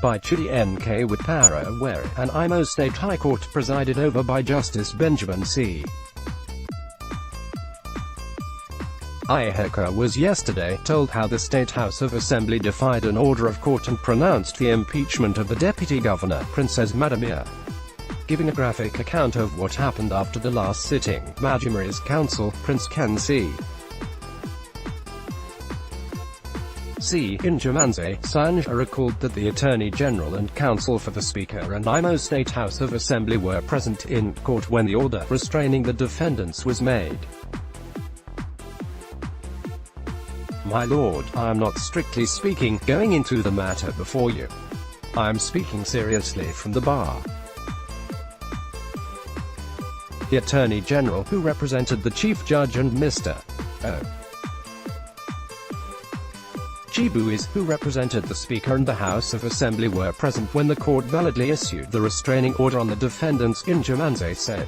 by Chidi N.K. Witpara where an Imo State High Court presided over by Justice Benjamin C. Iheka was yesterday told how the State House of Assembly defied an order of court and pronounced the impeachment of the Deputy Governor, Princess Madumere. Giving a graphic account of what happened after the last sitting, Madumere's counsel, Prince Ken C. Injamanze Sanja recalled that the Attorney General and counsel for the Speaker and Imo State House of Assembly were present in court when the order restraining the defendants was made. My lord, I am not strictly speaking going into the matter before you. I am speaking seriously from the bar. The Attorney General, who represented the Chief Judge, and Mr. O. Chibuis, who represented the Speaker and the House of Assembly, were present when the court validly issued the restraining order on the defendants, Injamanze said.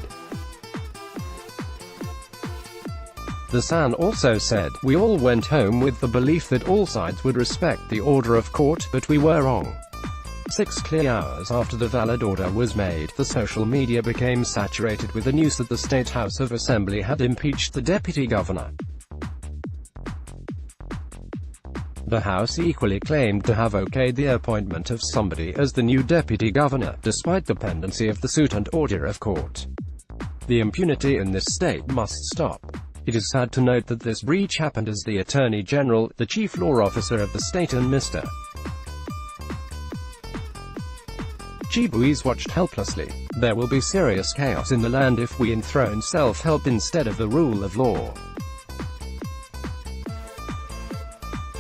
The San also said, "We all went home with the belief that all sides would respect the order of court, but we were wrong." 6 clear hours after the valid order was made, the social media became saturated with the news that the State House of Assembly had impeached the Deputy Governor. The House equally claimed to have okayed the appointment of somebody as the new Deputy Governor, despite the pendency of the suit and order of court. The impunity in this state must stop. It is sad to note that this breach happened as the Attorney General, the Chief Law Officer of the state, and Mr. Chibuis watched helplessly. There will be serious chaos in the land if we enthrone self-help instead of the rule of law.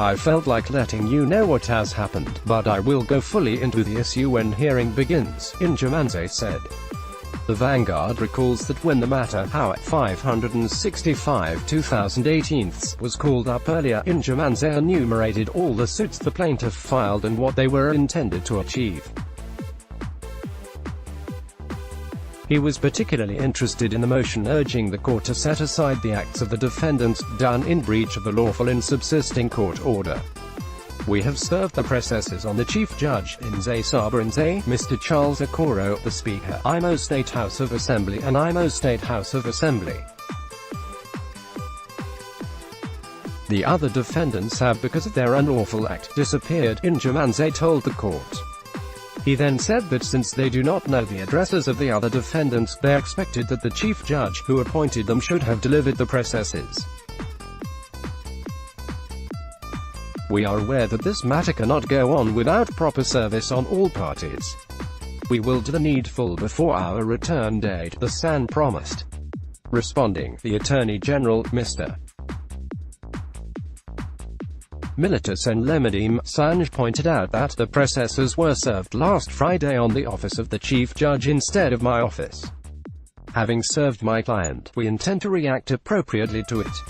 I felt like letting you know what has happened, but I will go fully into the issue when hearing begins, Injamanze said. The Vanguard recalls that when the matter, how 565/2018, was called up earlier, Injamanze enumerated all the suits the plaintiff filed and what they were intended to achieve. He was particularly interested in the motion urging the court to set aside the acts of the defendants, done in breach of the lawful and subsisting court order. We have served the processes on the Chief Judge, Nze Saba Nze, Mr. Charles Okoro, the Speaker, Imo State House of Assembly and Imo State House of Assembly. The other defendants have, because of their unlawful act, disappeared, Injamanze told the court. He then said that since they do not know the addresses of the other defendants, they expected that the Chief Judge, who appointed them, should have delivered the processes. We are aware that this matter cannot go on without proper service on all parties. We will do the needful before our return date, the San promised. Responding, the Attorney General, Mr. Militus and Lemidim, Sanj pointed out that the processes were served last Friday on the office of the Chief Judge instead of my office. Having served my client, we intend to react appropriately to it.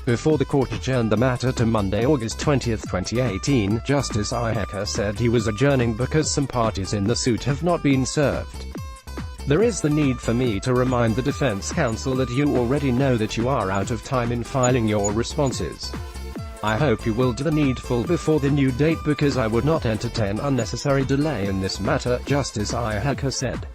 Before the court adjourned the matter to Monday, August 20, 2018, Justice Iheka said he was adjourning because some parties in the suit have not been served. There is the need for me to remind the defense counsel that you already know that you are out of time in filing your responses. I hope you will do the needful before the new date because I would not entertain unnecessary delay in this matter, Justice Iheka said.